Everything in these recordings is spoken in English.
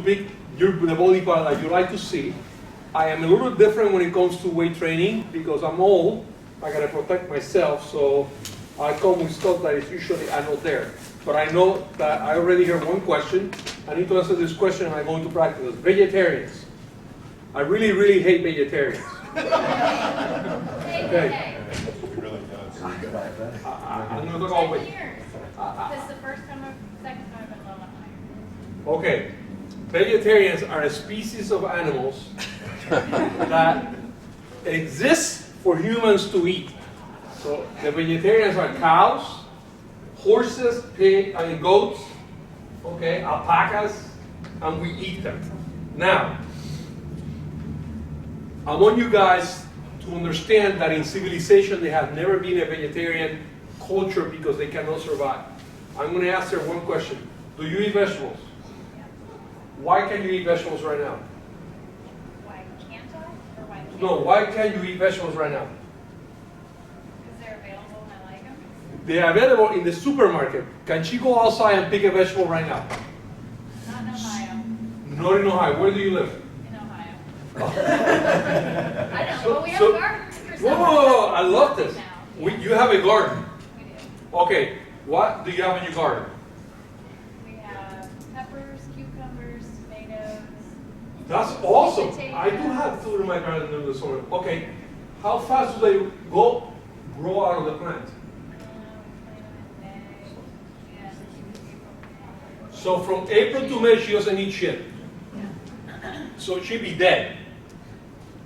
pick the body part that you like to see. I am a little different when it comes to weight training because I'm old. I gotta protect myself, so I come with stuff that is usually I'm not there. But I know that I already heard one question. I need to answer this question and I'm going to practice. Vegetarians. I really, really hate vegetarians. Okay. I'm going to talk all weight. This is the first time second time I've been low on iron. Okay. Vegetarians are a species of animals that exist for humans to eat. So the vegetarians are cows, horses, pigs, and goats, okay, alpacas, and we eat them. Now, I want you guys to understand that in civilization they have never been a vegetarian culture because they cannot survive. I'm going to ask her one question. Do you eat vegetables? Why can't you eat vegetables right now? Why can't I? Or why can't No, why can't you eat vegetables right now? Because they're available and I like them. They are available in the supermarket. Can she go outside and pick a vegetable right now? Not in Ohio. Not in Ohio. Where do you live? In Ohio. I don't know, but we have a garden for Whoa, summer. I love this. Now. You have a garden. We do. Okay, what do you have in your garden? We have peppers, cucumbers, tomatoes. That's awesome. Potatoes. I do have food in my garden in the summer. Okay, how fast do they grow out of the plant? So from April to May, she doesn't eat shit. So she'd be dead.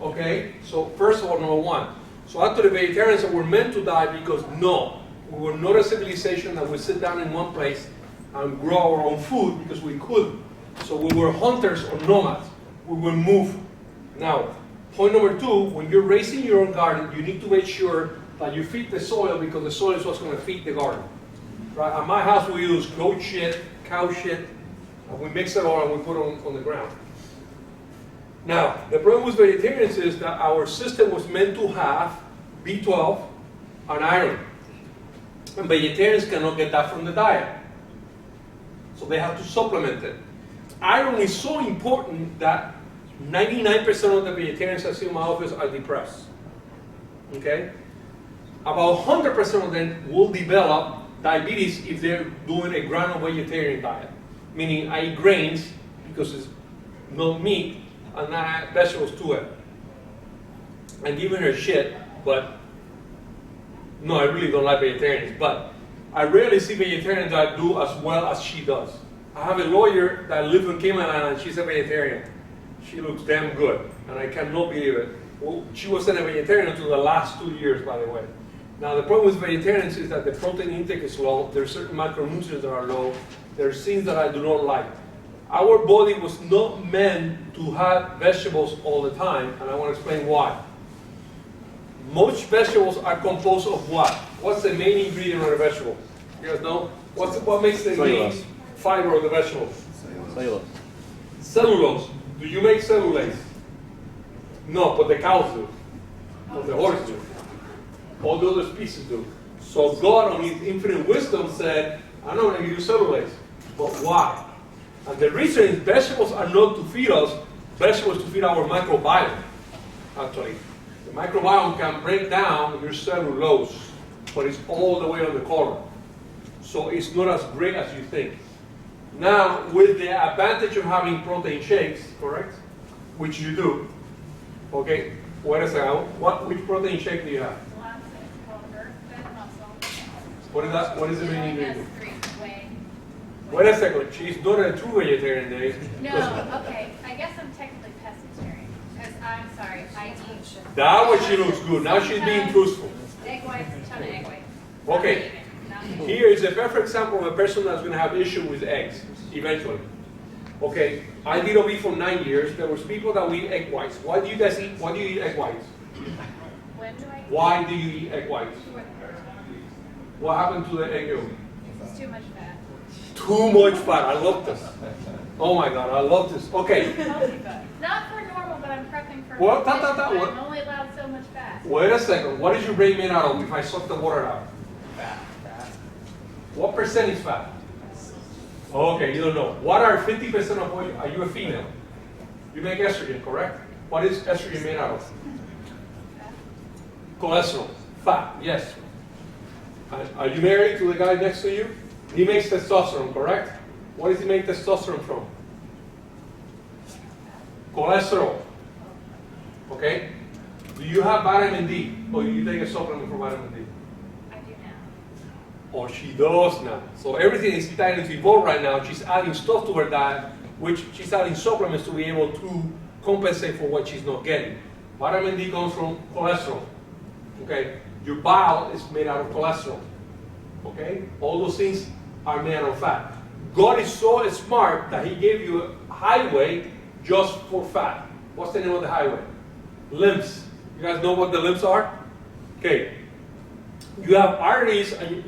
Okay? So first of all, number one. So after the vegetarians were meant to die because no, we were not a civilization that would sit down in one place and grow our own food because we couldn't. So we were hunters or nomads. We would move. Now, point number two, when you're raising your own garden, you need to make sure that you feed the soil because the soil is what's going to feed the garden. Right? At my house, we use goat shit, cow shit, and we mix it all and we put it on the ground. Now, the problem with vegetarians is that our system was meant to have B12 and iron. And vegetarians cannot get that from the diet. So they have to supplement it. Iron is so important that 99% of the vegetarians I see in my office are depressed. Okay? About 100% of them will develop diabetes if they're doing a grain-vegetarian diet. Meaning I eat grains because it's no meat and I add vegetables to it. I'm giving her shit, but no, I really don't like vegetarians. But I rarely see vegetarians that do as well as she does. I have a lawyer that lives in Cayman Island and she's a vegetarian. She looks damn good, and I cannot believe it. Well, she wasn't a vegetarian until the last 2 years, by the way. Now, the problem with vegetarians is that the protein intake is low. There are certain macronutrients that are low. There are things that I do not like. Our body was not meant to have vegetables all the time, and I want to explain why. Most vegetables are composed of what? What's the main ingredient of a vegetable? You guys know? What makes the main fiber of the vegetable? Cellulose. Cellulose. Do you make cellulase? No, but the cows do. Or the horse do. All the other species do. So God, on His infinite wisdom, said, I'm not going to give you cellulase. But why? And the reason is vegetables are not to feed us, vegetables to feed our microbiome, actually. The microbiome can break down your cellulose, but it's all the way on the column. So it's not as great as you think. Now, with the advantage of having protein shakes, correct? Which you do. Okay, wait a second. Which protein shake do you have? What is that? What is the main ingredient? Wait a second. She's not a true vegetarian, Dave. No, okay. I guess I'm technically pescatarian. Because I'm sorry, I eat. That way she looks good. Now she's being truthful. Egg whites, a ton of egg whites. Okay. Here is a perfect example of a person that's going to have issue with eggs, eventually. Okay, I did OB for 9 years. There was people that would eat egg whites. Why do you guys eat? Why do you eat egg whites? When do I eat? Why do you eat egg whites? What happened to the egg yolk? It's too much fat. Too much fat. I love this. Oh my God, I love this. Okay. Not for normal, but I'm prepping for. What? I'm only allowed so much fat. Wait a second. What is your brain made out of if I suck the water out? Fat. What percent is fat? Okay, you don't know. What are 50% of what are you a female? You make estrogen, correct? What is estrogen made out of? Cholesterol, fat, yes. Are you married to the guy next to you? He makes testosterone, correct? What does he make testosterone from? Cholesterol. Okay? Do you have vitamin D? Or do you take a supplement for vitamin D? I do now. Or she does now. So everything is starting to evolve right now. She's adding stuff to her diet, which she's adding supplements to be able to compensate for what she's not getting. Vitamin D comes from cholesterol. Okay? Your bile is made out of cholesterol. Okay? All those things are made out of fat. God is so smart that He gave you a highway just for fat. What's the name of the highway? Lymph. You guys know what the lymphs are? Okay. You have arteries and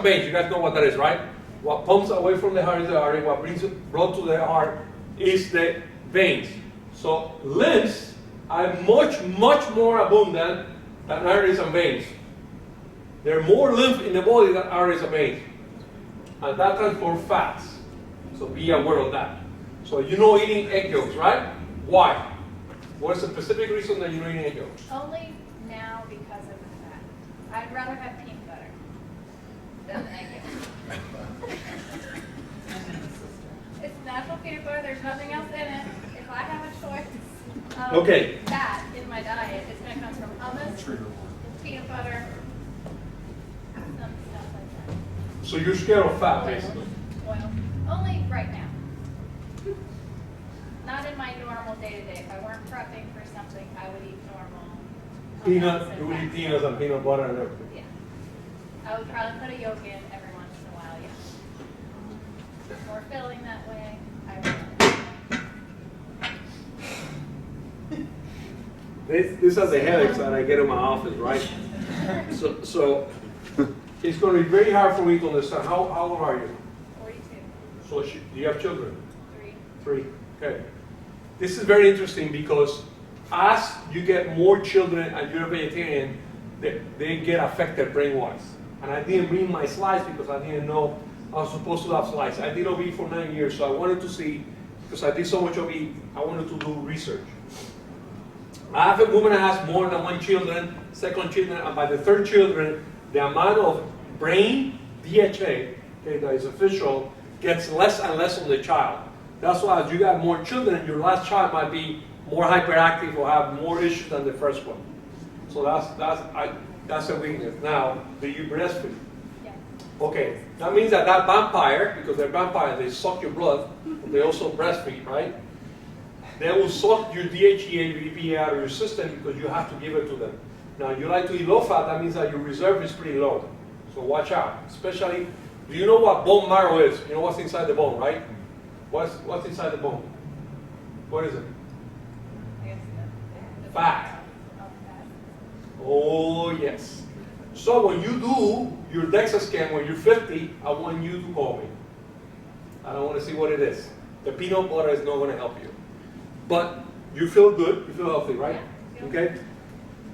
veins. You guys know what that is, right? What pumps away from the heart is the artery. What brings blood to the heart is the veins. So lymphs are much more abundant than arteries and veins. There are more lymph in the body than arteries and veins. And that transports fats. So be aware of that. So you know eating egg yolks, right? Why? What is the specific reason that you're eating egg yolks? Only now because of the fat. I'd rather have peanut butter than egg yolk. It's natural peanut butter. There's nothing else in it. If I have a choice of fat in my diet, it's going to come from hummus, peanut butter, some stuff like that. So you're scared of fat, basically? Oil. Only right now. Not in my normal day-to-day. If I weren't prepping for something, I would eat normal. You would eat peanuts and peanut butter and everything? Yeah. I would probably put a yolk in every once in a while, yeah. More filling that way. These are the headaches that I get in my office, right? So it's going to be very hard for me to understand. How old are you? 42. So do you have children? 3. 3. Okay. This is very interesting because as you get more children and you're a vegetarian, they get affected brain-wise. And I didn't bring my slides because I didn't know I was supposed to have slides. I did OB for 9 years, so I wanted to see, because I did so much OB, I wanted to do research. I have a woman that has more than 1 children, second children, and by the third children, the amount of brain DHA, okay, that is official, gets less and less on the child. That's why as you got more children, your last child might be more hyperactive or have more issues than the first one. So that's a weakness. Now, do you breastfeed? Yeah. Okay, that means that vampire, because they're vampires, they suck your blood, but they also breastfeed, right? They will suck your DHEA, your EPA out of your system because you have to give it to them. Now, you like to eat low fat, that means that your reserve is pretty low. So watch out. Especially, do you know what bone marrow is? You know what's inside the bone, right? What's inside the bone? What is it? I guess the Fat. Oh, fat. Oh, yes. So when you do your DEXA scan when you're 50, I want you to call me. I don't want to see what it is. The peanut butter is not going to help you. But you feel good, you feel healthy, right? Yeah, Okay?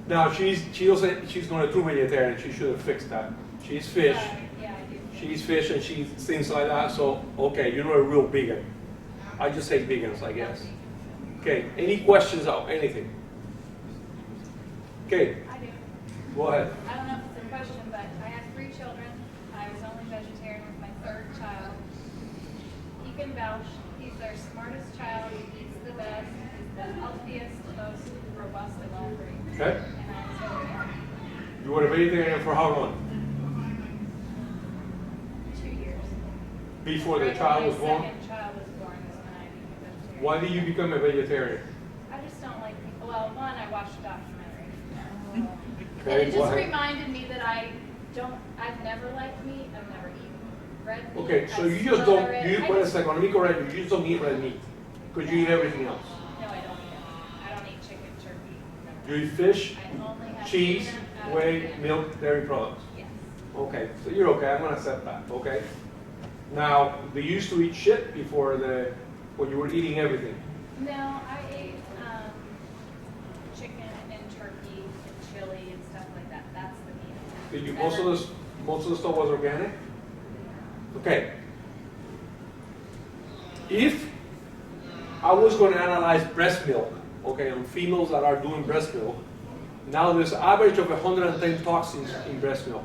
Now, she doesn't, she's going to do vegetarian. She should have fixed that. She's fish. Yeah, I do. She's fish and she's things like that. So, okay, you're not a real vegan. I just say vegans, I guess. Okay, any questions or anything? Okay, I do. go ahead. I don't know if it's a question, but I have 3 children. I was only vegetarian with my 3rd child. He can vouch. He's their smartest child. He eats the best. He's the healthiest, most robust of all 3. Okay. And I was very happy. You were a vegetarian for how long? 2 years. Before the Right child when was my born? 2nd child was born is when I became a vegetarian. Why did you become a vegetarian? I just don't like people. Well, one, I watched a documentary. Okay, And it go just ahead. reminded me that I've never liked meat. I've never eaten red meat. Okay, so I you just smother don't, it. wait a second, let me correct you. You just don't eat red meat. Because you eat everything else. No, I don't eat it. I don't eat chicken, turkey. You never. eat fish, I only have cheese, peanut, whey, and- milk, dairy products. Yes. Okay, so you're okay. I'm gonna accept that. Okay. Now, they used to eat shit before when you were eating everything. No, I ate chicken and turkey and chili and stuff like that. That's the meat. Did you most of the stuff was organic? Okay. If I was going to analyze breast milk, okay, on females that are doing breast milk, now there's an average of 110 toxins in breast milk,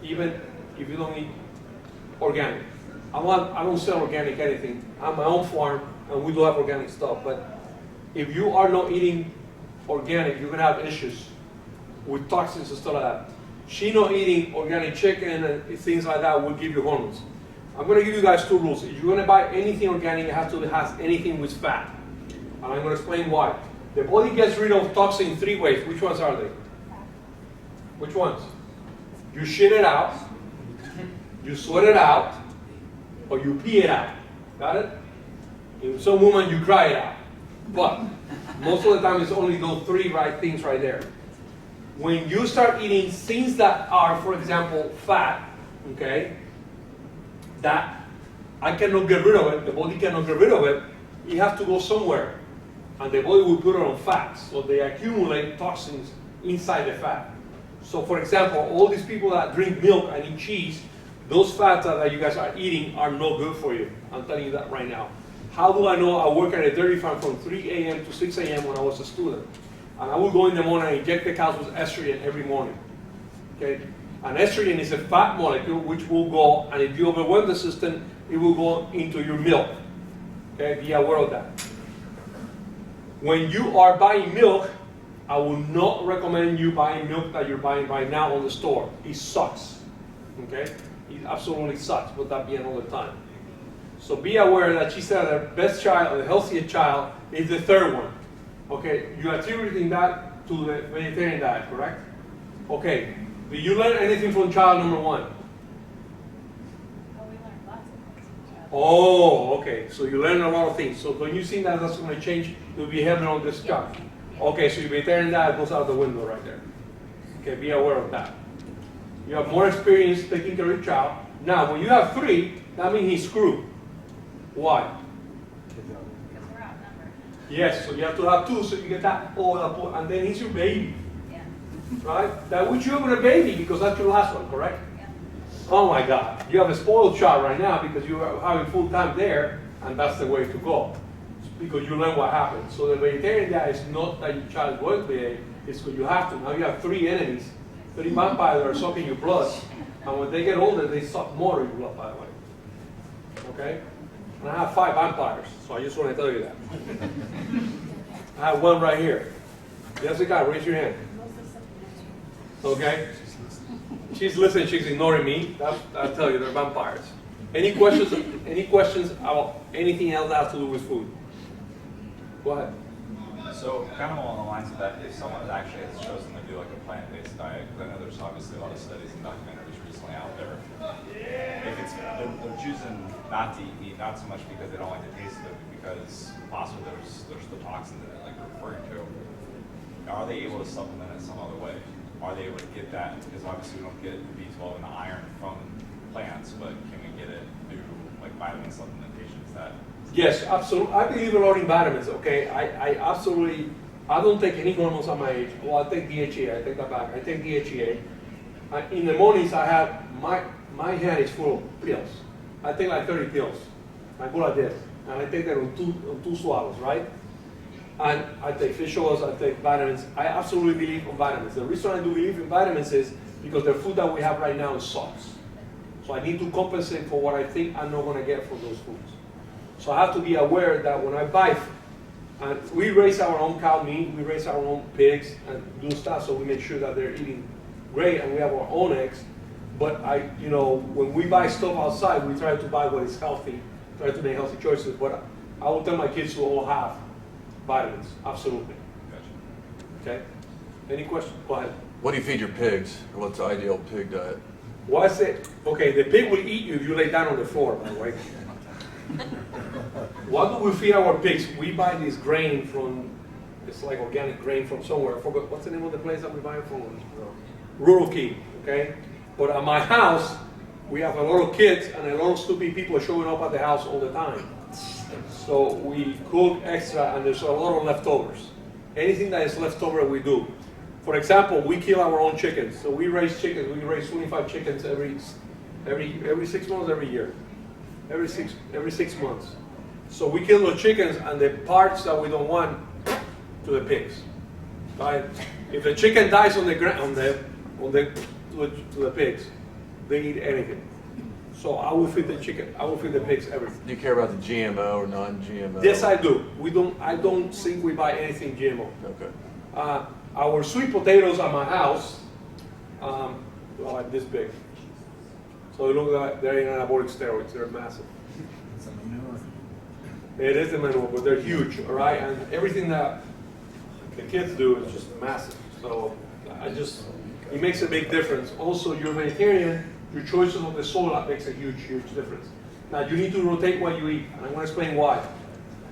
even if you don't eat organic. I don't sell organic anything. I'm my own farm, and we do have organic stuff. But if you are not eating organic, you're gonna have issues with toxins and stuff like that. She not eating organic chicken and things like that will give you hormones. I'm gonna give you guys 2 rules. If you're gonna buy anything organic, it has to have anything with fat. And I'm gonna explain why. The body gets rid of toxin in 3 ways. Which ones are they? Which ones? You shit it out, you sweat it out, or you pee it out. Got it? In some women, you cry it out. But most of the time, it's only those 3 right things right there. When you start eating things that are, for example, fat, okay, that I cannot get rid of it, the body cannot get rid of it, you have to go somewhere. And the body will put it on fat. So they accumulate toxins inside the fat. So for example, all these people that drink milk and eat cheese, those fats that you guys are eating are no good for you. I'm telling you that right now. How do I know? I work at a dairy farm from 3 a.m. to 6 a.m. when I was a student. And I would go in the morning and inject the cows with estrogen every morning. Okay? And estrogen is a fat molecule which will go, and if you overwhelm the system, it will go into your milk. Okay? Be aware of that. When you are buying milk, I will not recommend you buying milk that you're buying right now on the store. It sucks. Okay? It absolutely sucks, but that be another time. So be aware that she said the best child, the healthiest child, is the 3rd one. Okay, you are attributing that to the vegetarian diet, correct? Okay, did you learn anything from child number 1? Oh, we learned lots of things from childhood. Oh, okay, so you learned a lot of things. So when you think that that's going to change the behavior on this child. Okay, so your vegetarian diet goes out the window right there. Okay, be aware of that. You have more experience taking care of your child. Now, when you have 3, that means he's screwed. Why? Because we're outnumbered. Yes, so you have to have 2 so you get that all, and then he's your baby. Yeah. Right? That would you have a baby because that's your last one, correct? Yeah. Oh my God, you have a spoiled child right now because you are having full time there, and that's the way to go. Because you learn what happened. So the vegetarian diet is not that your child won't behave, it's because you have to. Now you have 3 enemies, 3 vampires that are sucking your blood, and when they get older, they suck more of your blood, by the way. Okay? And I have 5 vampires, so I just want to tell you that. I have 1 right here. Jessica, raise your hand. Okay? She's listening, she's ignoring me. I'll tell you, they're vampires. Any questions about anything else that has to do with food? Go ahead. So kind of along the lines of that, if someone actually has chosen to do like a plant-based diet, because I know there's obviously a lot of studies and documentaries recently out there, if it's they're choosing not to eat meat, not so much because they don't like the taste of it, but because possibly there's the toxins in it, like you're referring to. Are they able to supplement it some other way? Are they able to get that? Because obviously we don't get the B12 and the iron from plants, but can we get it through like vitamin supplementation? Is that? Yes, absolutely. I believe a lot in vitamins, okay? I absolutely, I don't take any hormones at my age. Well, I take DHEA, I take that back. I take DHEA. In the mornings, I have, my hand is full of pills. I take like 30 pills. I go like this, and I take that on two swallows, right? And I take fish oils, I take vitamins. I absolutely believe in vitamins. The reason I do believe in vitamins is because the food that we have right now sucks. So I need to compensate for what I think I'm not going to get from those foods. So I have to be aware that when I buy, and we raise our own cow meat, we raise our own pigs and do stuff, so we make sure that they're eating great and we have our own eggs. But when we buy stuff outside, we try to buy what is healthy, try to make healthy choices. But I will tell my kids to all have vitamins, absolutely. Gotcha. Okay? Any questions? Go ahead. What do you feed your pigs? Or what's the ideal pig diet? What's it? Okay, the pig will eat you if you lay down on the floor, by the way. What do we feed our pigs? We buy this grain from, it's like organic grain from somewhere. I forgot, what's the name of the place that we buy it from? Rural Key, okay? But at my house, we have a lot of kids and a lot of stupid people showing up at the house all the time. So we cook extra and there's a lot of leftovers. Anything that is left over, we do. For example, we kill our own chickens. So we raise chickens. We raise 25 chickens every 6 months, every year. Every six months. So we kill the chickens and the parts that we don't want to the pigs. Right? If the chicken dies on the ground, to the pigs, they eat anything. So I will feed the chicken. I will feed the pigs everything. Do you care about the GMO or non-GMO? Yes, I do. I don't think we buy anything GMO. Okay. Our sweet potatoes at my house, are like this big. So they look like they're in anabolic steroids. They're massive. It's a manure. It is a manure, but they're huge, all right? And everything that the kids do is just massive. So it makes a big difference. Also, you're vegetarian, your choices of the soil makes a huge, huge difference. Now, you need to rotate what you eat, and I'm going to explain why.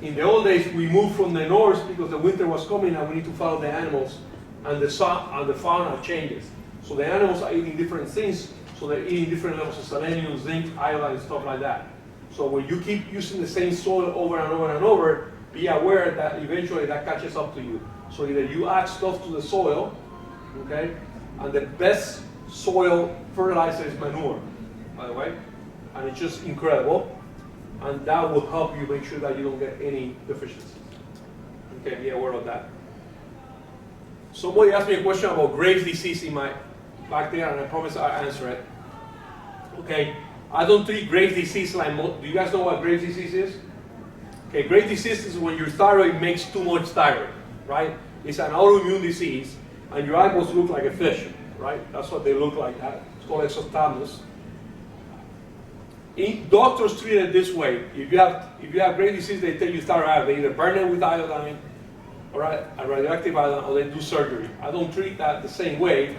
In the old days, we moved from the north because the winter was coming, and we need to follow the animals, and the fauna changes. So the animals are eating different things, so they're eating different levels of selenium, zinc, iodine, and stuff like that. So when you keep using the same soil over and over and over, be aware that eventually that catches up to you. So either you add stuff to the soil, okay, and the best soil fertilizer is manure, by the way, and it's just incredible, and that will help you make sure that you don't get any deficiencies. Okay, be aware of that. Somebody asked me a question about Graves' disease back there, and I promise I'll answer it. Okay, I don't treat Graves' disease like do you guys know what Graves' disease is? Okay, Graves' disease is when your thyroid makes too much thyroid, right? It's an autoimmune disease, and your eyeballs look like a fish, right? That's what they look like. It's called exophthalmos. Doctors treat it this way. If you have Graves' disease, they take your thyroid out. They either burn it with iodine, or a radioactive iodine, or they do surgery. I don't treat that the same way.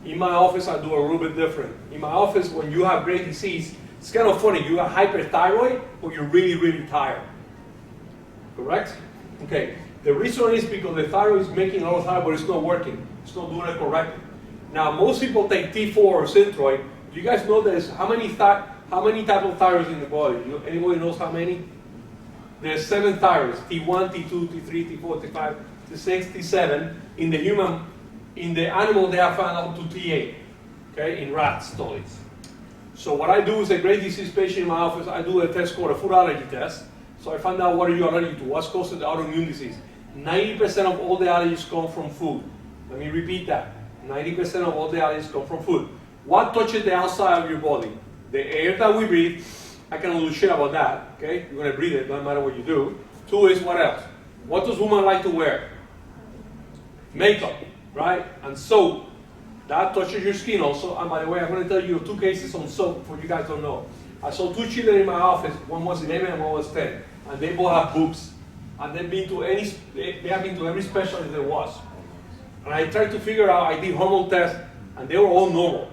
In my office, I do a little bit different. In my office, when you have Graves' disease, it's kind of funny. You have hyperthyroid, but you're really, really tired. Correct? Okay. The reason is because the thyroid is making a lot of thyroid, but it's not working. It's not doing it correctly. Now, most people take T4 or Synthroid. Do you guys know there's how many types of thyroids in the body? Anybody knows how many? There's 7 thyroids: T1, T2, T3, T4, T5, T6, T7. In the animal, they have found out to T8. Okay, in rat studies. So what I do is a Graves' disease patient in my office. I do a test called a food allergy test. So I find out what are you allergic to, what's causing the autoimmune disease. 90% of all the allergies come from food. Let me repeat that. 90% of all the allergies come from food. What touches the outside of your body? The air that we breathe. I cannot do shit about that, okay? You're gonna breathe it, no matter what you do. 2 is what else? What does women like to wear? Makeup, right? And soap. That touches your skin also. And by the way, I'm gonna tell you 2 cases on soap for you guys don't know. I saw 2 children in my office. One was 11 and one was 10. And they both have boobs. And they have been to every specialist there was. And I tried to figure out, I did hormone tests, and they were all normal.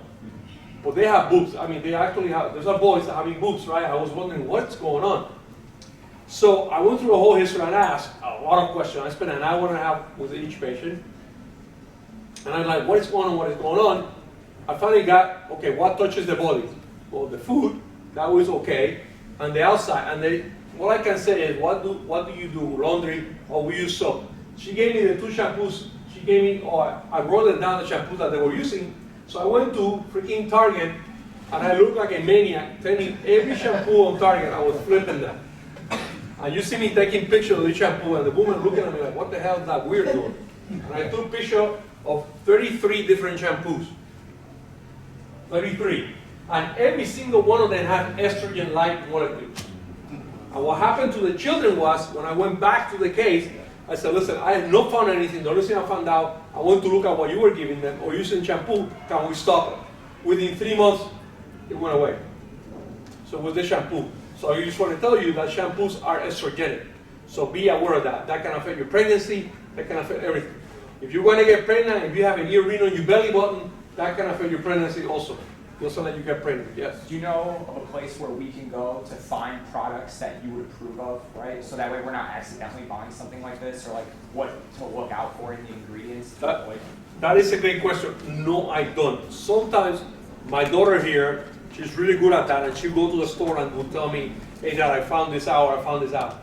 But they have boobs. I mean, they actually have, there's a boys having boobs, right? I was wondering what's going on. So I went through a whole history and asked a lot of questions. I spent an hour and a half with each patient. And I'm like, what is going on, what is going on? I finally got, okay, what touches the body? Well, the food, that was okay. And the outside, and all I can say is, what do you do? Laundry, or we use soap. She gave me the 2 shampoos. She gave me, I wrote it down, the shampoos that they were using. So I went to freaking Target, and I looked like a maniac, taking every shampoo on Target. I was flipping them. And you see me taking pictures of the shampoo, and the woman looking at me like, what the hell is that weird doing? And I took picture of 33 different shampoos. 33. And every single one of them had estrogen-like molecules. And what happened to the children was, when I went back to the case, I said, listen, I have not found anything. The only thing I found out, I want to look at what you were giving them or using shampoo. Can we stop it? Within 3 months, it went away. So with the shampoo. So I just want to tell you that shampoos are estrogenic. So be aware of that. That can affect your pregnancy. That can affect everything. If you're going to get pregnant, if you have an ear ring on your belly button, that can affect your pregnancy also. Also that you get pregnant, yes. Do you know of a place where we can go to find products that you would approve of, right? So that way we're not accidentally buying something like this, or like what to look out for in the ingredients to avoid? That is a great question. No, I don't. Sometimes my daughter here, she's really good at that, and she'll go to the store and will tell me, hey, Dad, I found this out, or I found this out.